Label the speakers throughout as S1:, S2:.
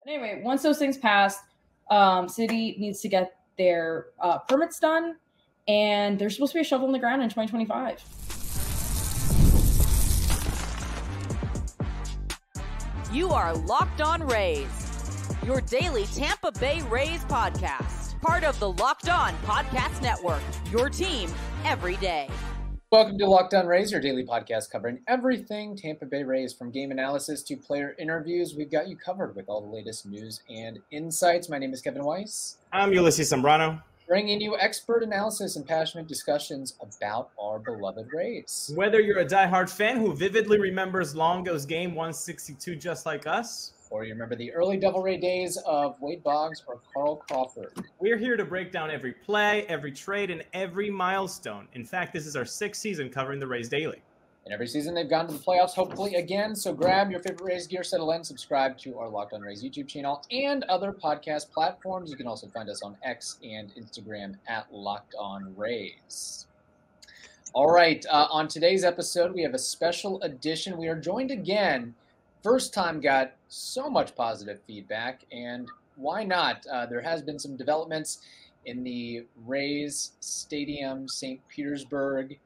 S1: Anyway, once those things pass, city needs to get their permits done, and there's supposed to be a shovel in the ground in 2025.
S2: You are Locked On Rays, your daily Tampa Bay Rays podcast, part of the Locked On Podcast Network, your team every day.
S3: Welcome to Locked On Rays, your daily podcast covering everything Tampa Bay Rays, from game analysis to player interviews. We've got you covered with all the latest news and insights. My name is Kevin Weiss.
S4: I'm Ulises Sambrano,
S3: bringing you expert analysis and passionate discussions about our beloved Rays.
S4: Whether you're a diehard fan who vividly remembers Longo's game 162 just like us,
S3: or you remember the early Devil Ray days of Wade Boggs or Carl Crawford,
S4: we're here to break down every play, every trade, and every milestone. In fact, this is our 6th season covering the Rays daily.
S3: And every season they've gone to the playoffs, hopefully again. So grab your favorite Rays gear, settle in, subscribe to our Locked On Rays YouTube channel and other podcast platforms. You can also find us on X and Instagram at Locked On Rays. All right, on today's episode, we have a special edition. We are joined again. First time got so much positive feedback, and why not? There has been some developments in the Rays Stadium, St. Petersburg,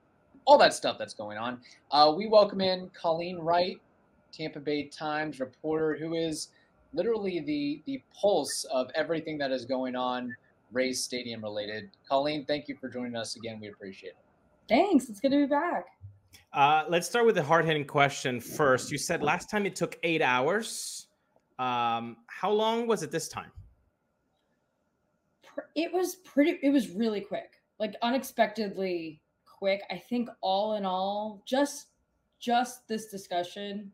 S3: all that stuff that's going on. We welcome in Colleen Wright, Tampa Bay Times reporter, who is literally the pulse of everything that is going on Rays Stadium related. Colleen, thank you for joining us again. We appreciate it.
S1: Thanks. It's good to be back.
S4: Let's start with the hard-hitting question first. You said last time it took 8 hours. How long was it this time?
S1: It was really quick, like unexpectedly quick. I think all in all, just this discussion,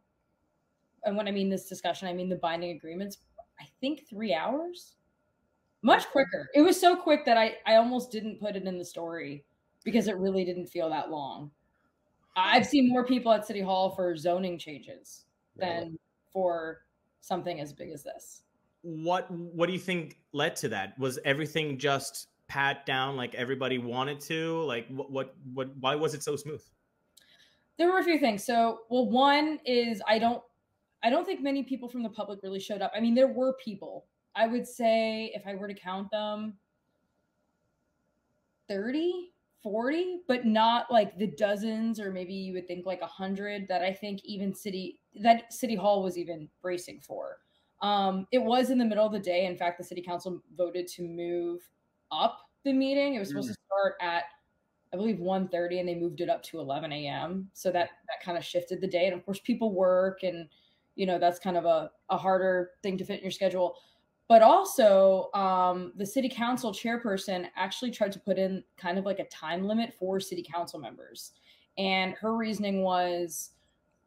S1: and when I mean this discussion, I mean the binding agreements, I think 3 hours, much quicker. It was so quick that I almost didn't put it in the story because it really didn't feel that long. I've seen more people at City Hall for zoning changes than for something as big as this.
S4: What do you think led to that? Was everything just pat down like everybody wanted to? Like why was it so smooth?
S1: There were a few things. So, well, one is I don't think many people from the public really showed up. I mean, there were people. I would say if I were to count them, 30, 40, but not like the dozens, or maybe you would think like 100 that I think even City Hall was even bracing for. It was in the middle of the day. In fact, the city council voted to move up the meeting. It was supposed to start at, I believe, 1:30, and they moved it up to 11 a.m. So that kind of shifted the day. And of course, people work, and that's kind of a harder thing to fit in your schedule. But also, the city council chairperson actually tried to put in kind of like a time limit for city council members. And her reasoning was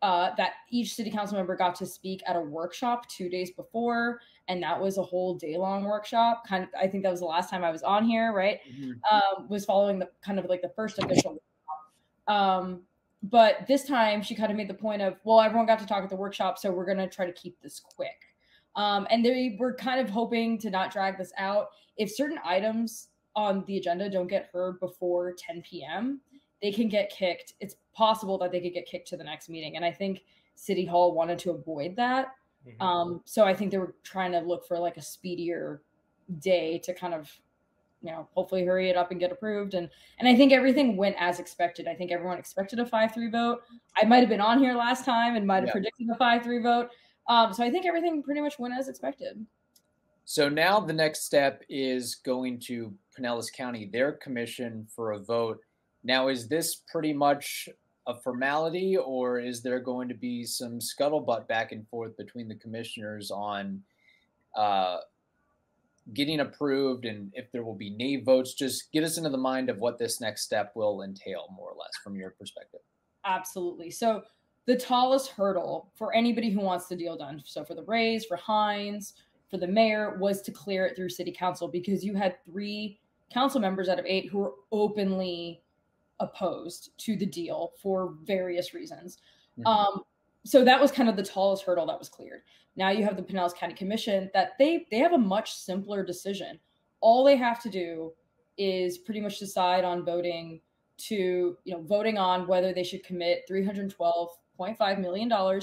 S1: that each city council member got to speak at a workshop 2 days before. And that was a whole day-long workshop. I think that was the last time I was on here, right? Mm-hmm. Was following the kind of like the first official workshop. But this time she kind of made the point of, well, everyone got to talk at the workshop, so we're going to try to keep this quick. And they were kind of hoping to not drag this out. If certain items on the agenda don't get heard before 10 p.m., they can get kicked. It's possible that they could get kicked to the next meeting. And I think City Hall wanted to avoid that. Mm-hmm. So I think they were trying to look for like a speedier day to kind of, hopefully hurry it up and get approved. And I think everything went as expected. I think everyone expected a 5-3 vote. I might've been on here last time and might've predicted a 5-3 vote. So I think everything pretty much went as expected.
S3: So now the next step is going to Pinellas County, their commission, for a vote. Now, is this pretty much a formality, or is there going to be some scuttlebutt back and forth between the commissioners on getting approved, and if there will be nay votes? Just get us into the mind of what this next step will entail, more or less, from your perspective.
S1: Absolutely. So the tallest hurdle for anybody who wants the deal done, so for the Rays, for Hines, for the mayor, was to clear it through city council, because you had 3 council members out of 8 who were openly opposed to the deal for various reasons. Mm-hmm. So that was kind of the tallest hurdle that was cleared. Now you have the Pinellas County Commission that they have a much simpler decision. All they have to do is pretty much decide on voting on whether they should commit $312.5 million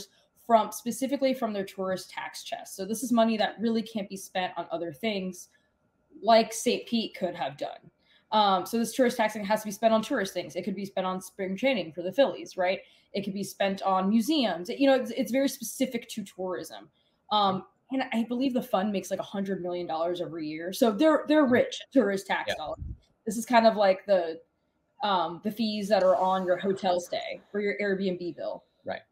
S1: specifically from their tourist tax chest. So this is money that really can't be spent on other things like St. Pete could have done. So this tourist taxing has to be spent on tourist things. It could be spent on spring training for the Phillies, right? It could be spent on museums. It's very specific to tourism. And I believe the fund makes like $100 million every year. So they're rich tourist tax dollars. This is kind of like the fees that are on your hotel stay or your Airbnb bill.
S3: Right.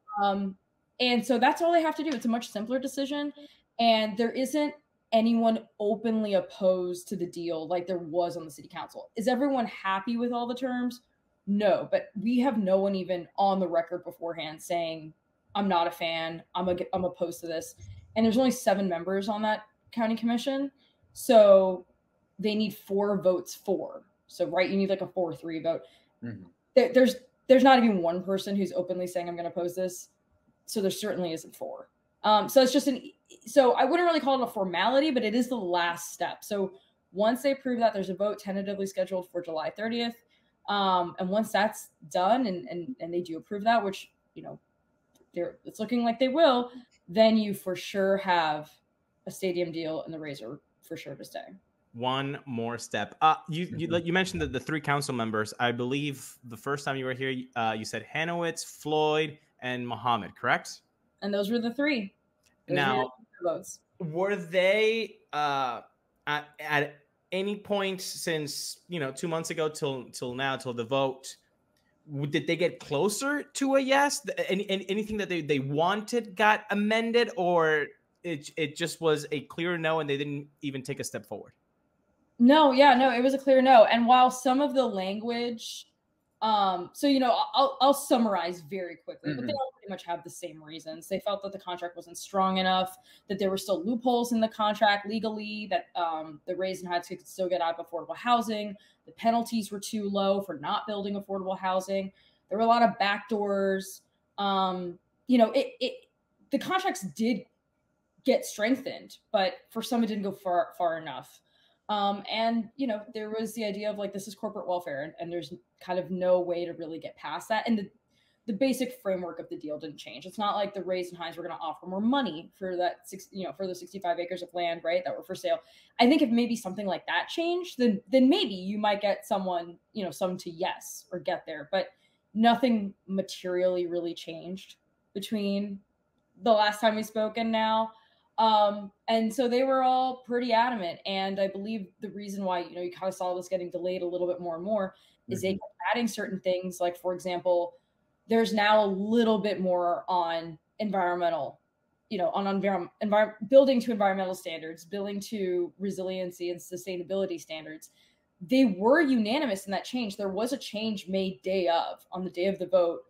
S1: And so that's all they have to do. It's a much simpler decision. And there isn't anyone openly opposed to the deal like there was on the city council. Is everyone happy with all the terms? No, but we have no one even on the record beforehand saying, I'm not a fan, I'm opposed to this. And there's only 7 members on that county commission. So they need 4 votes for. So, right, you need like a 4-3 vote. Mm-hmm. There's not even one person who's openly saying I'm going to oppose this. So there certainly isn't 4. So it's just so I wouldn't really call it a formality, but it is the last step. So once they prove that, there's a vote tentatively scheduled for July 30th. And once that's done and they do approve that, which, it's looking like they will, then you for sure have a stadium deal and the Rays are for sure to stay.
S4: One more step. You mentioned that the 3 council members, I believe the first time you were here, you said Hanowitz, Floyd, and Muhammad, correct?
S1: And those were the 3.
S4: Now, were they at any point since 2 months ago till now, till the vote, did they get closer to a yes? Anything that they wanted got amended, or it just was a clear no and they didn't even take a step forward?
S1: No, it was a clear no. And while some of the language, I'll summarize very quickly, but they all pretty much have the same reasons. They felt that the contract wasn't strong enough, that there were still loopholes in the contract legally, that the Rays and Hines could still get out of affordable housing. The penalties were too low for not building affordable housing. There were a lot of backdoors. The contracts did get strengthened, but for some it didn't go far enough. There was the idea of like, this is corporate welfare and there's kind of no way to really get past that. And the basic framework of the deal didn't change. It's not like the Rays and Hines were going to offer more money for that, for the 65 acres of land, right, that were for sale. I think if maybe something like that changed, then maybe you might get someone, some to yes or get there, but nothing materially really changed between the last time we spoke and now. And so they were all pretty adamant. And I believe the reason why, you kind of saw this getting delayed a little bit more and more is they kept adding certain things. Like, for example, there's now a little bit more on environmental, building to environmental standards, building to resiliency and sustainability standards. They were unanimous in that change. There was a change made on the day of the vote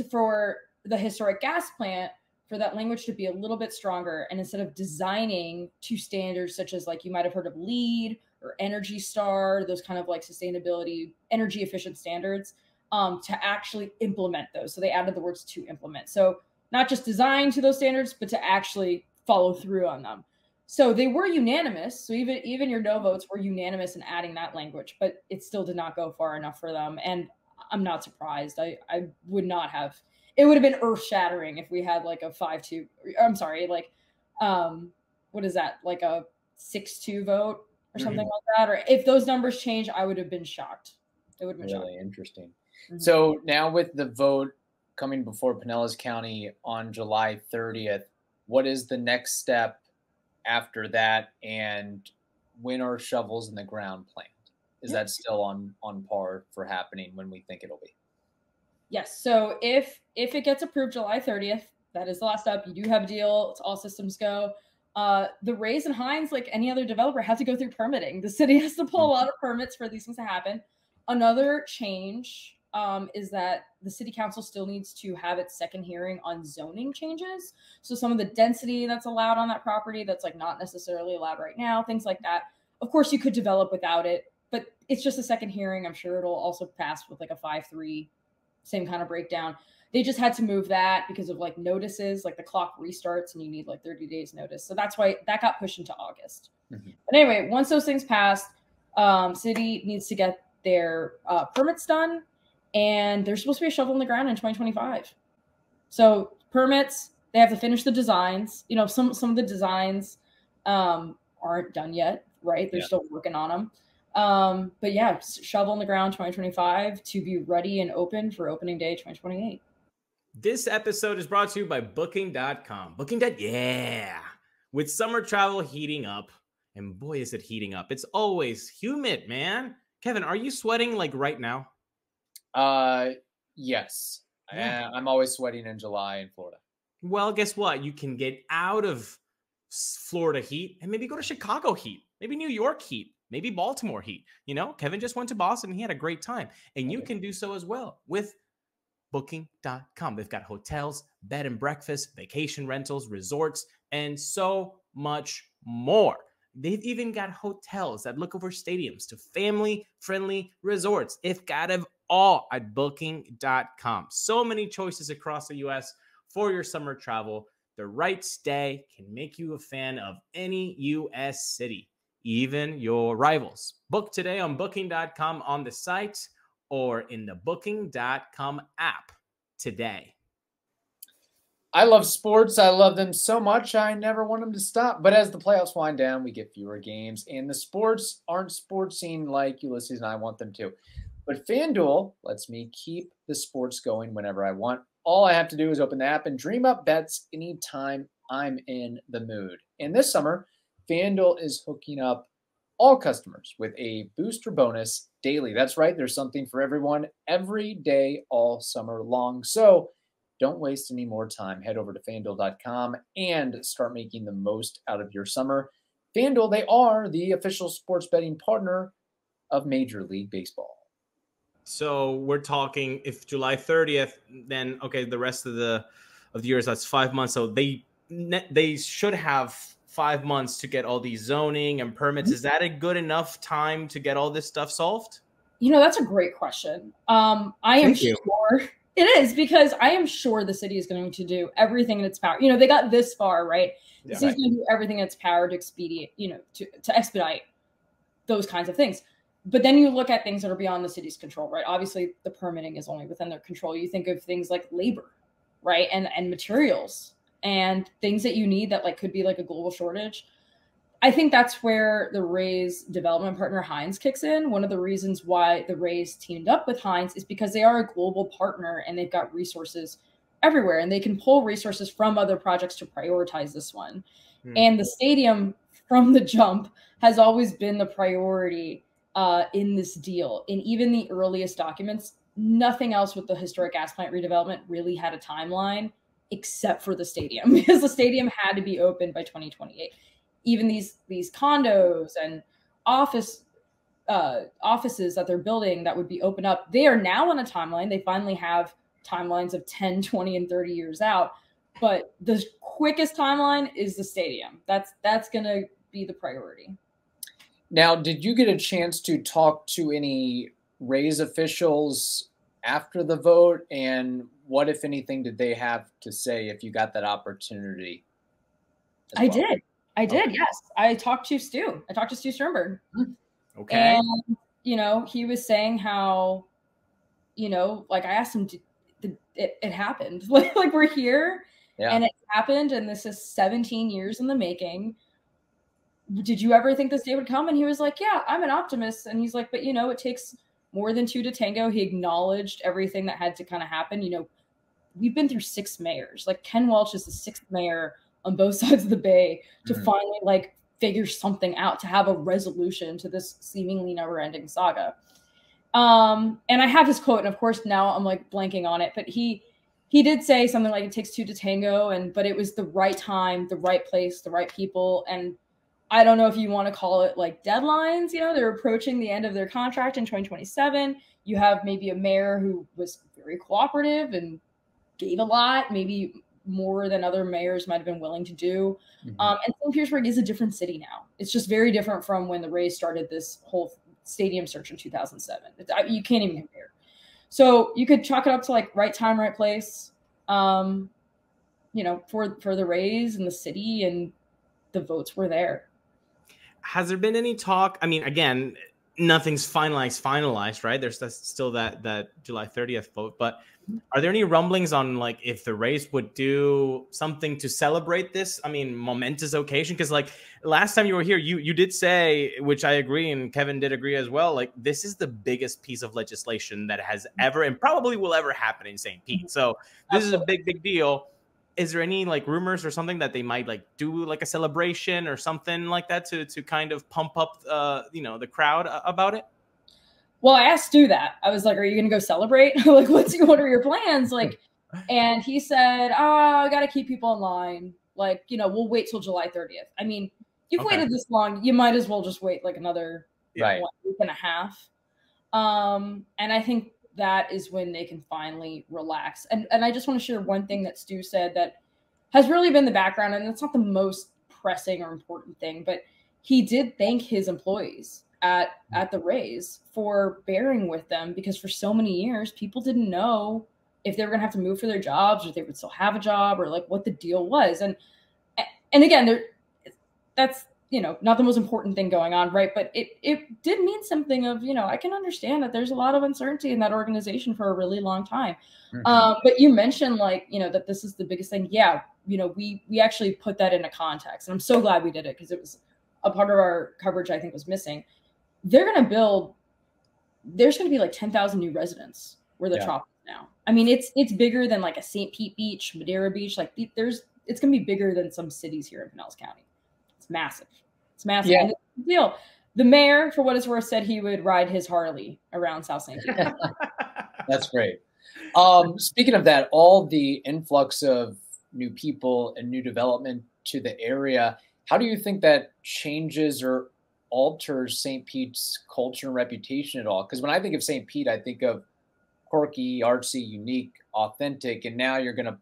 S1: for the historic gas plant, for that language to be a little bit stronger. And instead of designing to standards such as, like, you might have heard of LEED or Energy Star, those kind of like sustainability, energy efficient standards, to actually implement those. So they added the words to implement. So not just design to those standards, but to actually follow through on them. So they were unanimous. So even your no votes were unanimous in adding that language, but it still did not go far enough for them. And I'm not surprised. I would not have. It would have been earth shattering if we had like a 5-2. I'm sorry, like what is that? Like a 6-2 vote or something like that. Or if those numbers change, I would have been shocked. It would have been
S3: really interesting. So now with the vote coming before Pinellas County on July 30th, what is the next step after that? And when are shovels in the ground planned? Is that still on par for happening when we think it'll be?
S1: Yes. So if it gets approved July 30th, that is the last step. You do have a deal. It's all systems go. The Rays and Hines, like any other developer, have to go through permitting. The city has to pull a lot of permits for these things to happen. Another change is that the city council still needs to have its second hearing on zoning changes. So some of the density that's allowed on that property that's like not necessarily allowed right now, things like that. Of course, you could develop without it, but it's just a second hearing. I'm sure it'll also pass with like a 5-3, same kind of breakdown. They just had to move that because of like notices, like the clock restarts and you need like 30 days notice. So that's why that got pushed into August. But anyway, once those things passed, city needs to get their permits done, and there's supposed to be a shovel in the ground in 2025. So permits. They have to finish the designs. You know, some of the designs aren't done yet, right? They're still working on them. But yeah, shovel in the ground 2025 to be ready and open for opening day 2028.
S4: This episode is brought to you by Booking.com. Yeah. With summer travel heating up, and boy, is it heating up. It's always humid, man. Kevin, are you sweating like right now?
S3: Yes.
S4: Yeah.
S3: I'm always sweating in July in Florida.
S4: Well, guess what? You can get out of Florida heat and maybe go to Chicago heat, maybe New York heat, maybe Baltimore heat. You know, Kevin just went to Boston and he had a great time. And you can do so as well with Booking.com. They've got hotels, bed and breakfast, vacation rentals, resorts, and so much more. They've even got hotels that look over stadiums to family-friendly resorts. They've got it all at Booking.com. So many choices across the U.S. for your summer travel. The right stay can make you a fan of any U.S. city, even your rivals. Book today on Booking.com on the site or in the Booking.com app today.
S3: I love sports. I love them so much. I never want them to stop. But as the playoffs wind down, we get fewer games, and the sports aren't sportsing like Ulises and I want them to. But FanDuel lets me keep the sports going whenever I want. All I have to do is open the app and dream up bets anytime I'm in the mood. And this summer, FanDuel is hooking up all customers with a booster bonus daily. That's right. There's something for everyone every day all summer long. So don't waste any more time. Head over to FanDuel.com and start making the most out of your summer. FanDuel, they are the official sports betting partner of Major League Baseball.
S4: So we're talking if July 30th, then okay, the rest of the years, that's 5 months. So they should have 5 months to get all these zoning and permits. Is that a good enough time to get all this stuff solved?
S1: You know, that's a great question. I am sure it is, because I am sure the city is going to do everything in its power. You know, they got this far, right? The city's going to do everything in its power to expedite, you know, to expedite those kinds of things. But then you look at things that are beyond the city's control, right? Obviously, the permitting is only within their control. You think of things like labor, right? And materials and things that you need that like could be like a global shortage. I think that's where the Rays development partner Hines kicks in. One of the reasons why the Rays teamed up with Hines is because they are a global partner and they've got resources everywhere, and they can pull resources from other projects to prioritize this one. And the stadium from the jump has always been the priority in this deal. In even the earliest documents, nothing else with the historic gas plant redevelopment really had a timeline except for the stadium, because the stadium had to be open by 2028. Even these condos and offices that they're building that would be open up, they are now on a timeline. They finally have timelines of 10, 20, and 30 years out. But the quickest timeline is the stadium. That's going to be the priority.
S3: Now, did you get a chance to talk to any Rays officials after the vote? And what, if anything, did they have to say if you got that opportunity?
S1: I did, yes. I talked to Stu. I talked to Stu Sternberg.
S4: Okay.
S1: And, you know, he was saying how, you know, like I asked him, it happened. Like we're here and it happened. And this is 17 years in the making. Did you ever think this day would come? And he was like, yeah, I'm an optimist. And he's like, but, you know, it takes more than two to tango. He acknowledged everything that had to kind of happen. You know, we've been through 6 mayors. Like Ken Welch is the 6th mayor on both sides of the bay to finally like figure something out, to have a resolution to this seemingly never ending saga. And I have his quote, and of course now I'm like blanking on it, but he did say something like it takes 2 to tango, but it was the right time, the right place, the right people. And I don't know if you want to call it like deadlines, you know, they're approaching the end of their contract in 2027. You have maybe a mayor who was very cooperative and gave a lot, maybe more than other mayors might have been willing to do. And St. Petersburg is a different city now. It's just very different from when the Rays started this whole stadium search in 2007. You can't even compare. So you could chalk it up to like right time, right place, you know, for the Rays and the city, and the votes were there.
S4: Has there been any talk? I mean, again, nothing's finalized, right? There's still that July 30th vote. But are there any rumblings on like if the Rays would do something to celebrate this? I mean, momentous occasion, because like last time you were here, you did say, which I agree, and Kevin did agree as well, like this is the biggest piece of legislation that has ever and probably will ever happen in St. Pete. So this is a big deal. Is there any like rumors or something that they might like do like a celebration or something like that to kind of pump up the crowd about it?
S1: Well, I asked Stu that. I was like, "Are you going to go celebrate? Like, what are your plans?" Like, and he said, "Oh, I got to keep people in line. Like, we'll wait till July 30th. I mean, you've waited this long, you might as well just wait like another week and a half." And I think that is when they can finally relax. And I just want to share one thing that Stu said that has really been the background, and it's not the most pressing or important thing, but he did thank his employees at the Rays for bearing with them, because for so many years, people didn't know if they were going to have to move for their jobs or if they would still have a job or like what the deal was. And again, that's, not the most important thing going on, right? But it did mean something of, I can understand that there's a lot of uncertainty in that organization for a really long time. Mm-hmm. But you mentioned like, that this is the biggest thing. Yeah. We actually put that into context, and I'm so glad we did it because it was a part of our coverage I think was missing. There's going to be like 10,000 new residents where the Trop is now. I mean, it's bigger than like a St. Pete Beach, Madeira Beach. Like it's going to be bigger than some cities here in Pinellas County. It's massive. Yeah. And it's a deal. The mayor, for what it's worth, said he would ride his Harley around South St. Pete.
S3: That's great. Speaking of that, all the influx of new people and new development to the area, how do you think that changes or alters St. Pete's culture and reputation at all? Because when I think of St. Pete, I think of quirky, artsy, unique, authentic, and now you're going to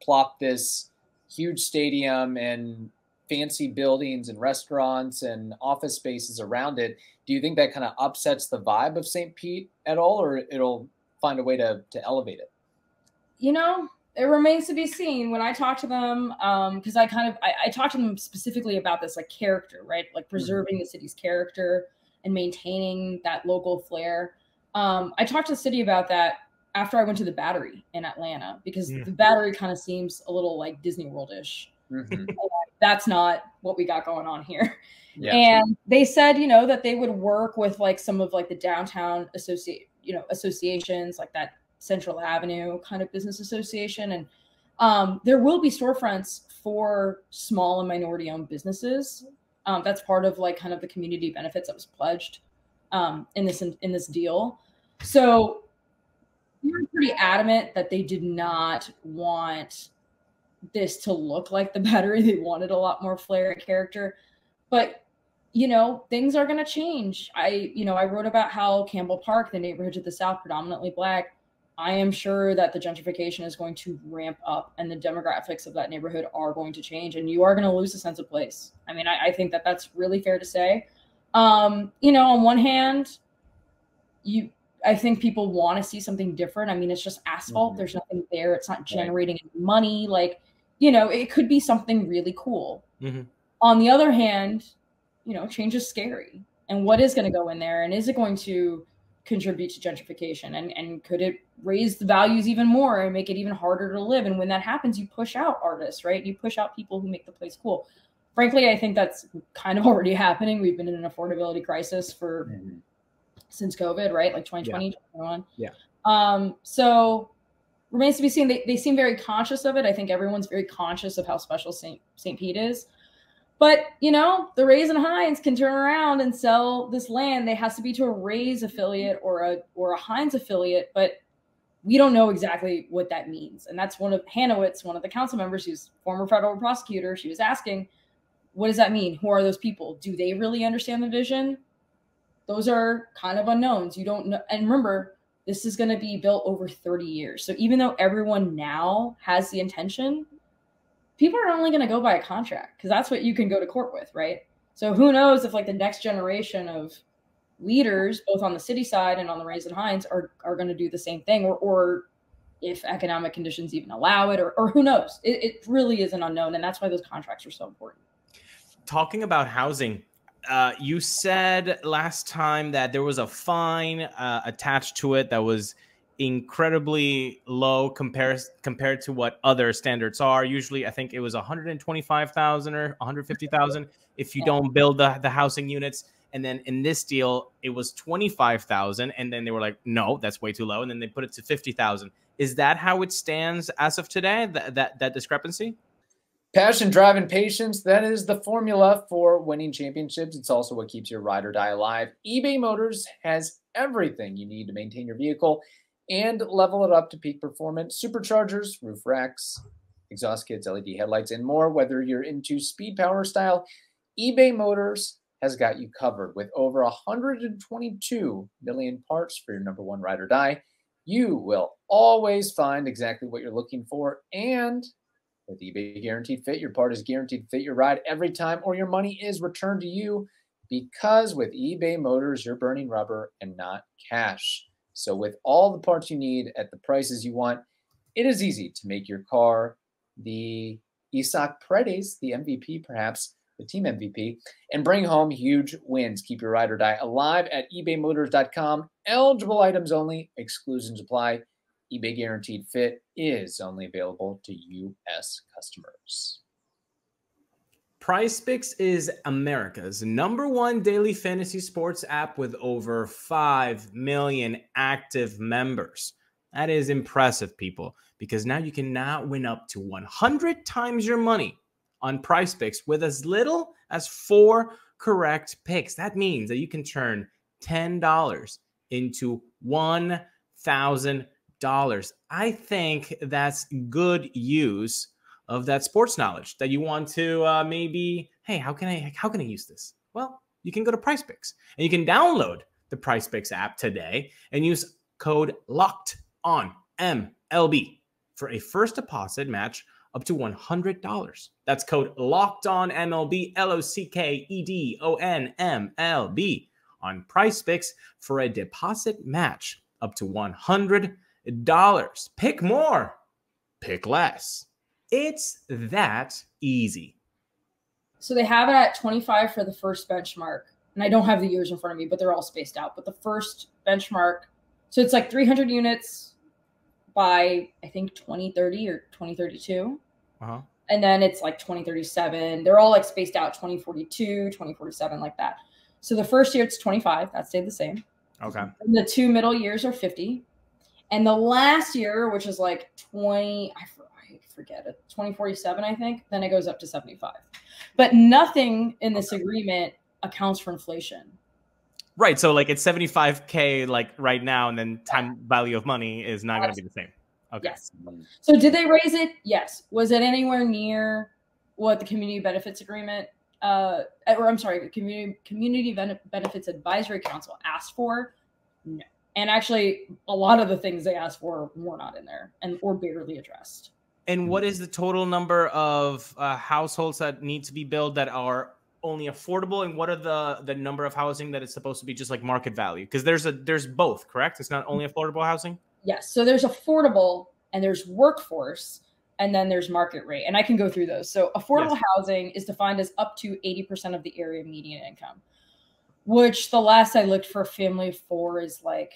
S3: plop this huge stadium and fancy buildings and restaurants and office spaces around it. Do you think that kind of upsets the vibe of St. Pete at all, or it'll find a way to elevate it?
S1: It remains to be seen. When I talk to them, because I talked to them specifically about this, like character, right? Like preserving the city's character and maintaining that local flair. I talked to the city about that after I went to the Battery in Atlanta, because the Battery kind of seems a little like Disney World-ish. Mm-hmm. That's not what we got going on here. Yeah. And they said, that they would work with like some of like the downtown associations, like that Central Avenue kind of business association. And there will be storefronts for small and minority owned businesses. That's part of like kind of the community benefits that was pledged in this deal. So we were pretty adamant that they did not want this to look like the Battery. They wanted a lot more flair and character, but things are going to change. I wrote about how Campbell Park, the neighborhood to the south, predominantly Black, I am sure that the gentrification is going to ramp up and the demographics of that neighborhood are going to change, and you are going to lose a sense of place. I mean, I think that that's really fair to say. On one hand, I think people want to see something different. I mean, it's just asphalt. Mm-hmm. There's nothing there. It's not generating any money. Like, it could be something really cool. Mm-hmm. On the other hand, change is scary. And what is going to go in there? And is it going to contribute to gentrification? And could it raise the values even more and make it even harder to live? And when that happens, you push out artists, right? You push out people who make the place cool. Frankly, I think that's kind of already happening. We've been in an affordability crisis since COVID, right? Like 2020, 2021. Yeah. So remains to be seen. They seem very conscious of it. I think everyone's very conscious of how special St. Pete is. But, the Rays and Hines can turn around and sell this land. It has to be to a Rays affiliate or a Hines affiliate, but we don't know exactly what that means. And that's one of Hanowitz, one of the council members who's former federal prosecutor. She was asking, what does that mean? Who are those people? Do they really understand the vision? Those are kind of unknowns. You don't know. And remember, this is going to be built over 30 years. So even though everyone now has the intention, people are only going to go by a contract because that's what you can go to court with, right? So who knows if like the next generation of leaders, both on the city side and on the Rays and Hines, are going to do the same thing, or if economic conditions even allow it, or who knows? It really is an unknown, and that's why those contracts are so important.
S4: Talking about housing, you said last time that there was a fine attached to it that was incredibly low compared to what other standards are. Usually, I think it was 125,000 or 150,000 if you don't build the housing units. And then in this deal, it was 25,000, and then they were like, "No, that's way too low," and then they put it to 50,000. Is that how it stands as of today? That discrepancy?
S3: Passion, drive, and patience. That is the formula for winning championships. It's also what keeps your ride or die alive. eBay Motors has everything you need to maintain your vehicle and level it up to peak performance. Superchargers, roof racks, exhaust kits, LED headlights, and more. Whether you're into speed, power, style, eBay Motors has got you covered. With over 122 million parts for your number one ride or die, you will always find exactly what you're looking for. And with eBay Guaranteed Fit, your part is guaranteed to fit your ride every time, or your money is returned to you, because with eBay Motors, you're burning rubber and not cash. So with all the parts you need at the prices you want, it is easy to make your car the Isaac Paredes, the MVP perhaps, the team MVP, and bring home huge wins. Keep your ride or die alive at ebaymotors.com. Eligible items only. Exclusions apply. eBay Guaranteed Fit is only available to U.S. customers.
S4: PrizePicks is America's #1 daily fantasy sports app with over 5 million active members. That is impressive, people, because now you can win up to 100 times your money on PrizePicks with as little as 4 correct picks. That means that you can turn $10 into $1,000. I think that's good use of that sports knowledge that you want to maybe, hey, how can I use this? Well, you can go to PrizePicks and you can download the PrizePicks app today and use code LOCKEDONMLB for a first deposit match up to $100. That's code LOCKEDONMLB, LOCKEDONMLB on PrizePicks for a deposit match up to $100. Pick more, pick less. It's that easy.
S1: So they have it at 25 for the first benchmark. And I don't have the years in front of me, but they're all spaced out. But the first benchmark, so it's like 300 units by, I think, 2030 or 2032.
S4: Uh-huh.
S1: And then it's like 2037. They're all like spaced out 2042, 2047, like that. So the first year it's 25. That stayed the same.
S4: Okay.
S1: And the 2 middle years are 50. And the last year, which is like 20, I forget it, 2047, I think, then it goes up to 75. But nothing in this agreement accounts for inflation.
S4: Right. So like it's 75K like right now, and then time value of money is not going to be the same. Okay.
S1: Yes. So did they raise it? Yes. Was it anywhere near what the community benefits agreement, community benefits advisory council asked for? No. And actually a lot of the things they asked for were not in there or barely addressed.
S4: And what is the total number of households that need to be built that are only affordable? And what are the number of housing that is supposed to be just like market value? Because there's both, correct? It's not only affordable housing?
S1: Yes. So there's affordable and there's workforce and then there's market rate. And I can go through those. So affordable housing is defined as up to 80% of the area median income, which the last I looked for a family of 4 is like,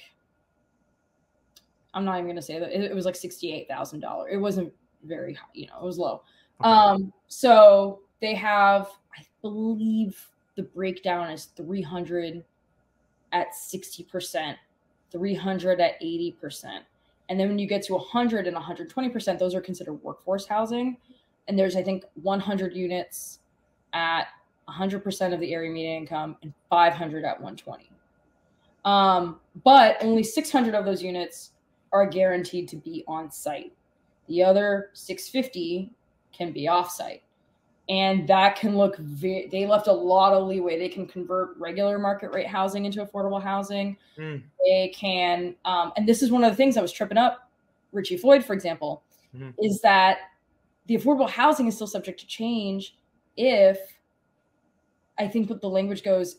S1: I'm not even going to say that. It was like $68,000. It wasn't very high, it was low. Okay. So they have, I believe the breakdown is 300 at 60%, 300 at 80%. And then when you get to 100 and 120%, those are considered workforce housing. And there's, I think, 100 units at 100% of the area median income and 500 at 120. But only 600 of those units are guaranteed to be on site. The other 650 can be off-site. And that can look, they left a lot of leeway. They can convert regular market rate housing into affordable housing. They can, and this is one of the things that was tripping up Richie Floyd, for example, is that the affordable housing is still subject to change if, I think what the language goes,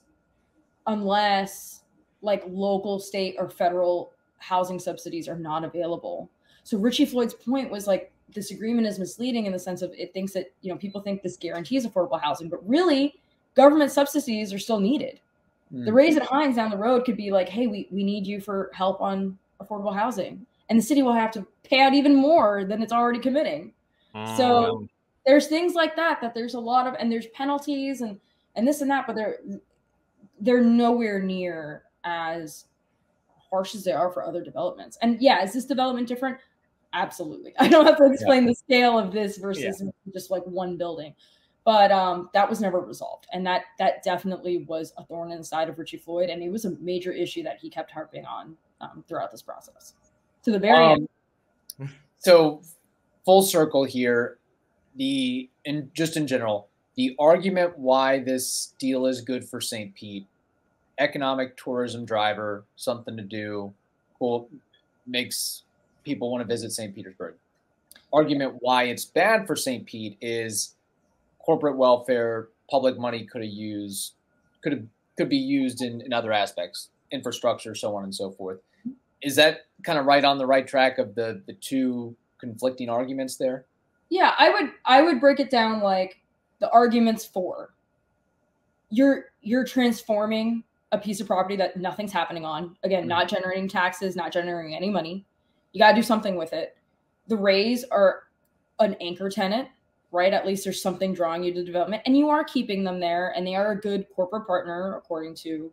S1: unless like local, state, or federal housing subsidies are not available. So Richie Floyd's point was like, this agreement is misleading in the sense of it thinks that, people think this guarantees affordable housing, but really government subsidies are still needed. The Rays at Hines down the road could be like, hey, we need you for help on affordable housing. And the city will have to pay out even more than it's already committing. So there's things like that there's a lot of, and there's penalties and this and that, but they're nowhere near as harsh as they are for other developments. And yeah, is this development different? Absolutely. I don't have to explain the scale of this versus just like one building. But that was never resolved. And that definitely was a thorn in the side of Richie Floyd. And it was a major issue that he kept harping on throughout this process. To the very end.
S3: So full circle here, just in general, the argument why this deal is good for St. Pete, economic tourism driver, something to do, cool, makes people want to visit St. Petersburg. Argument why it's bad for St. Pete is corporate welfare, public money could be used in other aspects, infrastructure, so on and so forth. Is that kind of right on the right track of the two conflicting arguments there?
S1: Yeah, I would break it down like the arguments for you're transforming a piece of property that nothing's happening on. Again, not generating taxes, not generating any money. You got to do something with it. The Rays are an anchor tenant, right? At least there's something drawing you to development, and you are keeping them there, and they are a good corporate partner, according to,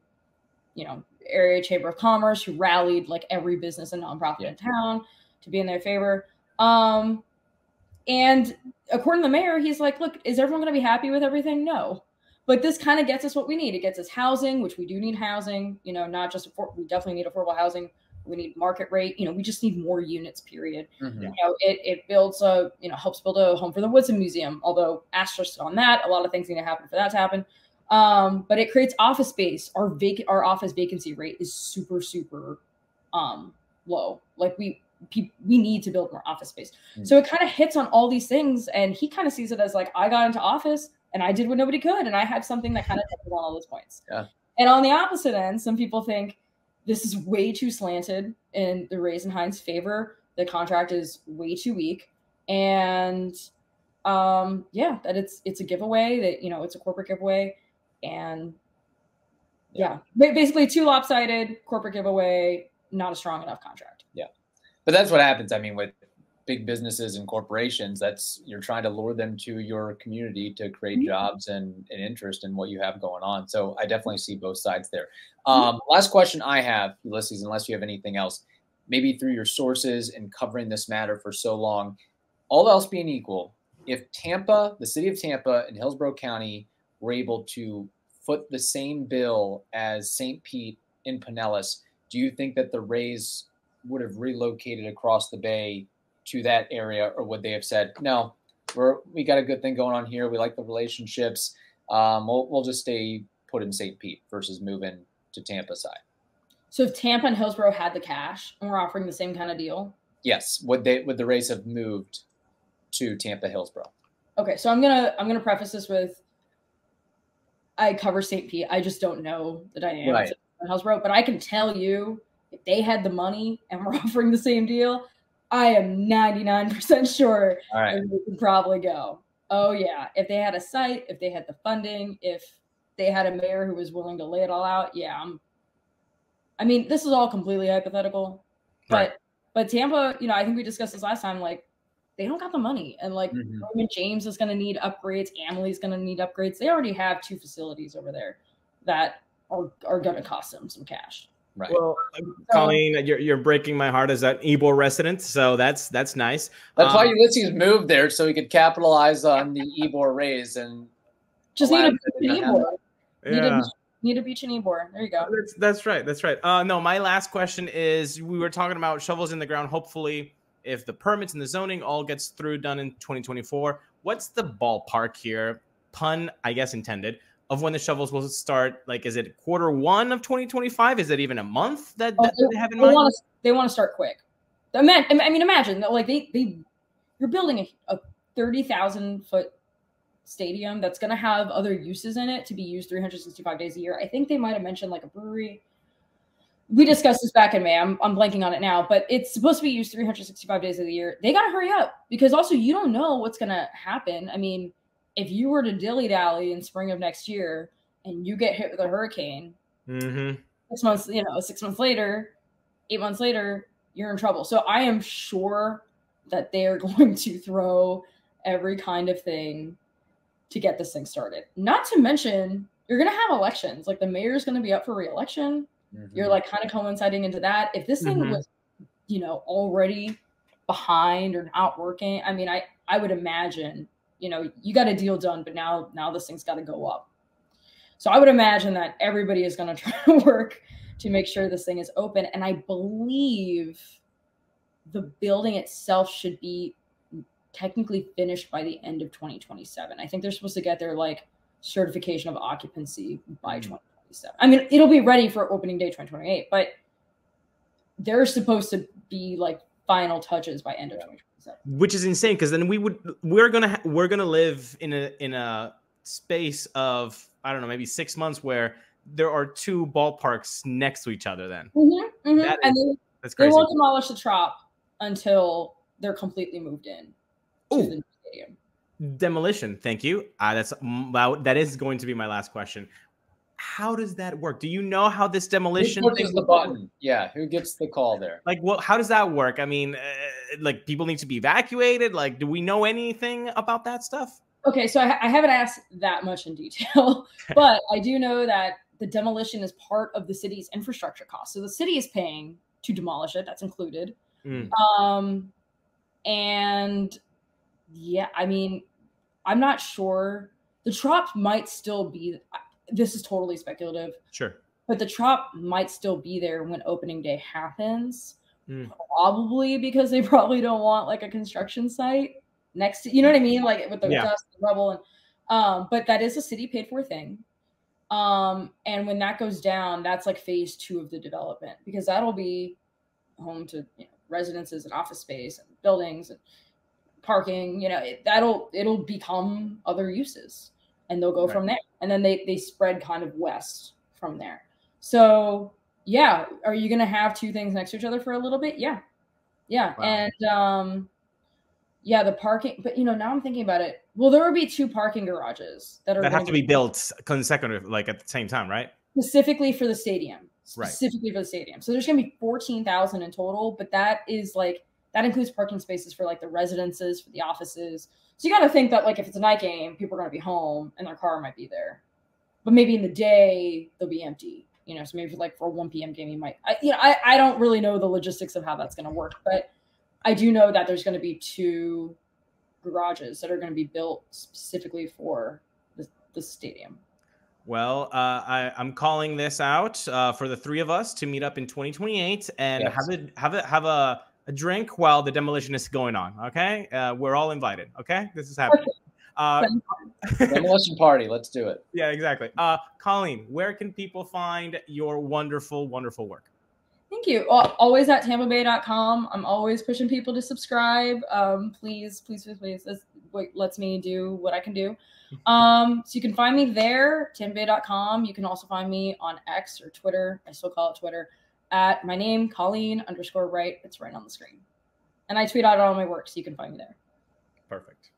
S1: area chamber of commerce, who rallied like every business and nonprofit in town to be in their favor. And according to the mayor, he's like, look, is everyone going to be happy with everything? No. But this kind of gets us what we need. It gets us housing, which we do need housing, not just, we definitely need affordable housing. We need market rate. We just need more units, period. It builds helps build a home for the Woodson Museum, although asterisk on that, a lot of things need to happen for that to happen. But it creates office space. Our office vacancy rate is super, super low. Like we need to build more office space. So it kind of hits on all these things. And he kind of sees it as like, I got into office and I did what nobody could. And I had something that kind of touches on all those points. Yeah. And on the opposite end, some people think this is way too slanted in the Rays and Hines' favor. The contract is way too weak. And that it's a giveaway, that, it's a corporate giveaway. And basically too lopsided, corporate giveaway, not a strong enough contract.
S3: Yeah. But that's what happens. I mean, with big businesses and corporations, you're trying to lure them to your community to create jobs and interest in what you have going on. So I definitely see both sides there. Last question I have, Ulises, unless you have anything else, maybe through your sources and covering this matter for so long, all else being equal, if Tampa, the city of Tampa and Hillsborough County were able to foot the same bill as St. Pete in Pinellas, do you think that the Rays would have relocated across the bay to that area, or would they have said, no, we got a good thing going on here, we like the relationships, we'll just stay put in St. Pete versus moving to Tampa side?
S1: So if Tampa and Hillsborough had the cash and were offering the same kind of deal,
S3: yes, would the Rays have moved to Tampa Hillsborough?
S1: Okay, so I'm gonna preface this with, I cover St. Pete. I just don't know the dynamics of Hillsborough, but I can tell you, if they had the money and were offering the same deal, I am 99% sure they could probably go. Oh yeah, if they had a site, if they had the funding, if they had a mayor who was willing to lay it all out, I mean, this is all completely hypothetical, but Tampa, I think we discussed this last time, like, they don't got the money, and like Roman James is going to need upgrades, Amelie's going to need upgrades. They already have 2 facilities over there that are going to cost them some cash.
S3: Right.
S4: Well, Colleen, you're breaking my heart as an Ybor resident, so that's nice.
S3: That's why Ulises moved there, so he could capitalize on the Ybor Rays and
S1: just need a beach in Ybor. Need a beach in Ybor. There you go.
S4: That's right. No, my last question is: we were talking about shovels in the ground. Hopefully, if the permits and the zoning all gets done in 2024, what's the ballpark here? Pun, I guess, intended. Of when the shovels will start, like, is it Q1 of 2025? Is it even a month that they have in mind?
S1: They want to start quick. I mean, imagine that, like, you're building a 30,000 foot stadium that's going to have other uses in it to be used 365 days a year. I think they might have mentioned like a brewery. We discussed this back in May. I'm blanking on it now, but it's supposed to be used 365 days of the year. They got to hurry up, because also you don't know what's going to happen. I mean, if you were to dilly-dally in spring of next year and you get hit with a hurricane, 6 months, 6 months later, 8 months later, you're in trouble. So I am sure that they are going to throw every kind of thing to get this thing started. Not to mention, you're going to have elections. Like the mayor's going to be up for re-election. You're like kind of coinciding into that. If this thing was, already behind or not working, I mean, I would imagine, you got a deal done, but now this thing's got to go up. So I would imagine that everybody is going to try to work to make sure this thing is open. And I believe the building itself should be technically finished by the end of 2027. I think they're supposed to get their like certification of occupancy by 2027. I mean, it'll be ready for opening day 2028, but they're supposed to be like final touches by end of 2027.
S4: Which is insane, because then we're gonna live in a space of, I don't know, maybe 6 months where there are two ballparks next to each other. Then that's crazy.
S1: They won't demolish the Trop until they're completely moved in to the new stadium.
S4: Demolition. Thank you. That is going to be my last question. How does that work? Do you know how this demolition?
S3: Who pushes the button? Yeah, who gets the call there?
S4: Like, how does that work? I mean, like, people need to be evacuated. Like, do we know anything about that stuff?
S1: Okay, so I haven't asked that much in detail, but I do know that the demolition is part of the city's infrastructure cost. So the city is paying to demolish it. That's included. And yeah, I mean, I'm not sure. The Trop might still be, this is totally speculative.
S4: Sure.
S1: But the Trop might still be there when opening day happens. Probably because they probably don't want like a construction site next to, you know what I mean? Like with the dust and rubble. And, but that is a city paid for thing. And when that goes down, that's like phase 2 of the development, because that'll be home to residences and office space and buildings and parking. It'll become other uses, and they'll go from there. And then they spread kind of west from there. So yeah, are you going to have two things next to each other for a little bit? Yeah. Wow. And the parking, but now I'm thinking about it. Well, there would be 2 parking garages that
S4: have to be built consecutive, like at the same time, right?
S1: Specifically for the stadium. So there's going to be 14,000 in total, but that includes parking spaces for like the residences, for the offices. So you got to think that like if it's a night game, people are going to be home and their car might be there, but maybe in the day they'll be empty. So maybe for a 1 p.m. game, you might. I don't really know the logistics of how that's going to work, but I do know that there's going to be 2 garages that are going to be built specifically for the stadium.
S4: Well, I'm calling this out for the 3 of us to meet up in 2028 and have a drink while the demolition is going on. Okay, we're all invited. Okay, this is happening.
S3: Demolition party. Let's do it.
S4: Yeah, exactly. Colleen, where can people find your wonderful, wonderful work?
S1: Thank you. Always at tampabay.com. I'm always pushing people to subscribe. Please. That's what lets me do what I can do. So you can find me there, tampabay.com. You can also find me on X or Twitter. I still call it Twitter, at my name, Colleen_Wright. It's right on the screen. And I tweet out all my work, so you can find me there.
S4: Perfect.